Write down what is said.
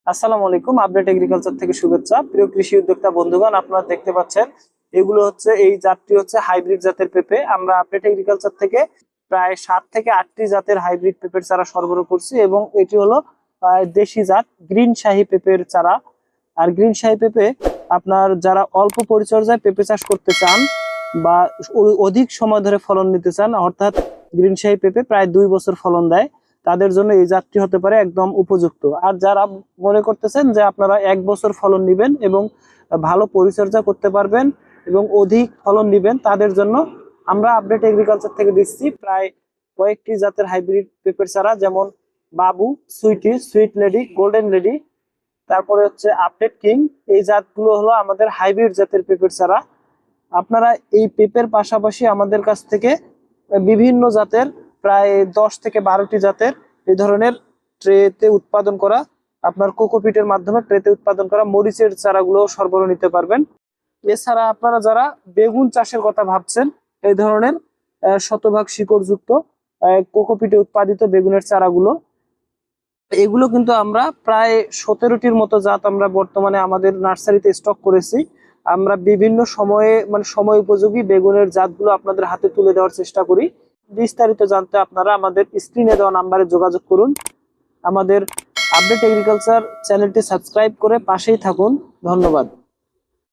আসসালামু আলাইকুম। Update agriculture থেকে শুভেচ্ছা। প্রিয় কৃষি উদ্যোক্তা বন্ধুগণ, আপনারা দেখতে পাচ্ছেন এগুলো হচ্ছে, এই জাতটি হচ্ছে হাইব্রিড জাতের পেঁপে। আমরা আপডেট এগ্রিকালচার থেকে প্রায় 7 থেকে 8টি জাতের হাইব্রিড পেঁপের চারা সরবরাহ করছি এবং এটি হলো দেশি জাত গ্রিন শাহী পেঁপের চারা। আর গ্রিন শাহী পেঁপে আপনার যারা অল্প পরিচর্যায় পেঁপে চাষ করতে চান বা অধিক সময় ধরে ফলন নিতে চান, অর্থাৎ গ্রিন শাহী পেঁপে প্রায় 2 বছর ফলন দেয়, তাদের জন্য এই জাতটি হতে পারে একদম উপযুক্ত। আর যারা মনে করতেছেন যে আপনারা 1 বছর ফলন নেবেন এবং ভালো পরিচর্যা করতে পারবেন এবং অধিক ফলন নেবেন, তাদের জন্য আমরা আপডেট এগ্রিকালচার থেকে দিচ্ছি প্রায় কয়েকটি জাতের হাইব্রিড পেঁপের চারা, যেমন Babu, sweety, sweet lady, golden lady, তারপরে হচ্ছে আপডেট কিং। এই জাতগুলো হলো আমাদের হাইব্রিড জাতের পেঁপের চারা। আপনারা এই পেঁপের পাশাপাশি আমাদের কাছ থেকে বিভিন্ন জাতের প্রায় 10 থেকে 12টি জাতের এই ধরনের ট্রেতে উৎপাদন করা, আপনার কোকোপিটের মাধ্যমে ট্রেতে উৎপাদন করা মরিচের চারাগুলো সরবরাহ নিতে পারবেন। এছাড়া আপনারা যারা বেগুন চাষের কথা ভাবছেন, এই ধরনের শতভাগ শিকড়যুক্ত কোকোপিটে উৎপাদিত বেগুনের চারাগুলো, এগুলো কিন্তু আমরা প্রায় 17টির মতো জাত আমরা বর্তমানে আমাদের নার্সারিতে স্টক করেছি। আমরা বিভিন্ন সময়ে সময় উপযোগী বেগুনের জাতগুলো আপনাদের হাতে তুলে দেওয়ার চেষ্টা করি। বিস্তারিত জানতে আপনারা আমাদের স্ক্রিনে দেওয়া নাম্বারে যোগাযোগ করুন। আমাদের আপডেট এগ্রিকালচার চ্যানেলটি সাবস্ক্রাইব করে পাশেই থাকুন। ধন্যবাদ।